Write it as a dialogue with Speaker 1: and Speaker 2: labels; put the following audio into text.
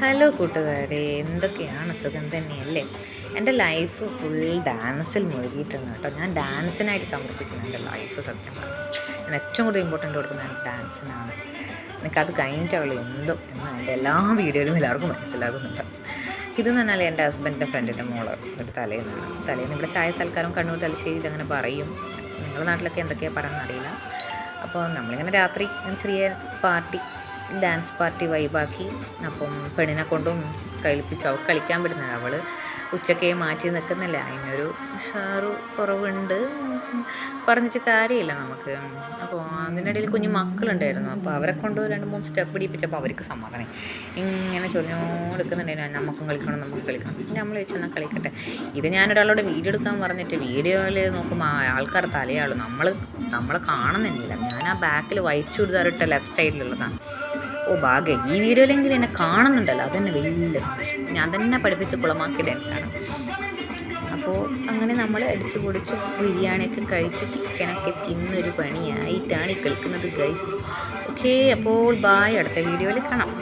Speaker 1: Hello കൂട്ടുകാരെ, എന്തൊക്കെയാണ്? സുഖം തന്നെയല്ലേ? എൻ്റെ ലൈഫ് ഫുൾ ഡാൻസിൽ മുഴുകിയിട്ടുണ്ട് കേട്ടോ. ഞാൻ ഡാൻസിനായിട്ട് സമർപ്പിക്കുന്നു എൻ്റെ ലൈഫ്. സത്യം പറഞ്ഞു ഞാൻ ഏറ്റവും കൂടുതൽ ഇമ്പോർട്ടൻ്റ് കൊടുക്കുന്നത് എൻ്റെ ഡാൻസിനാണ്. എനിക്കത് കഴിഞ്ഞിട്ടുള്ള എന്തും എന്ന് എൻ്റെ എല്ലാ വീഡിയോയിലും എല്ലാവർക്കും മനസ്സിലാകുന്നുണ്ട്. ഇതെന്ന് പറഞ്ഞാൽ എൻ്റെ ഹസ്ബൻഡിൻ്റെ ഫ്രണ്ടിൻ്റെ മോള് ഒരു തലേന്ന് ഇവിടെ ചായ സൽക്കാരം കണ്ണൂർ തലശ്ശേരി ഇതങ്ങനെ പറയും. നിങ്ങളുടെ നാട്ടിലൊക്കെ എന്തൊക്കെയാണ് പറയുന്നത് അറിയില്ല. അപ്പോൾ നമ്മളിങ്ങനെ രാത്രി ചെറിയ പാർട്ടി, ഡാൻസ് പാർട്ടി വൈബാക്കി. അപ്പം പെണ്ണിനെ കൊണ്ടും കളിപ്പിച്ചു. അവൾ കളിക്കാൻ പറ്റുന്നില്ല, അവൾ ഉച്ചക്കേ മാറ്റി നിൽക്കുന്നില്ല. അതിനൊരു ഉഷാറ് കുറവുണ്ട്, പറഞ്ഞിട്ട് കാര്യമില്ല നമുക്ക്. അപ്പോൾ അതിനിടയിൽ കുഞ്ഞു മക്കളുണ്ടായിരുന്നു. അപ്പോൾ അവരെ കൊണ്ട് 2-3 സ്റ്റെപ്പ് പിടിപ്പിച്ചപ്പോൾ അവർക്ക് സമാധാനം. ഇങ്ങനെ ചൊല്ലിക്കൊടുക്കുന്നുണ്ടായിരുന്നു, നമുക്കും കളിക്കണം നമുക്ക് കളിക്കണം. പിന്നെ നമ്മൾ ചോദിച്ചാൽ എന്നാൽ കളിക്കട്ടെ. ഇത് ഞാനൊരാളോട് വീഡിയോ എടുക്കാൻ പറഞ്ഞിട്ട് വീഡിയോയിൽ നോക്കുമ്പോൾ ആൾക്കാർ തലയാളും. നമ്മൾ കാണുന്നില്ല. ഞാൻ ആ ബാക്കിൽ വൈറ്റ് ചുരിദാറിട്ട ലെഫ്റ്റ് സൈഡിലുള്ളതാണ്. ഓ ഭാഗ്യം, ഈ വീഡിയോയിലെങ്കിലും എന്നെ കാണുന്നുണ്ടല്ലോ, അതന്നെ വലിയ. ഞാൻ തന്നെ പഠിപ്പിച്ച് കുളമാക്കിയ ഡാൻസാണ്. അപ്പോൾ അങ്ങനെ നമ്മൾ അടിച്ചു പൊടിച്ചു ബിരിയാണിയൊക്കെ കഴിച്ച് ചിക്കനൊക്കെ തിന്നൊരു പണിയായിട്ടാണ് ഈ കളിക്കുന്നത് ഗൈസ്. ഓക്കെ, അപ്പോൾ ബായ്, അടുത്ത വീഡിയോയിൽ കാണാം.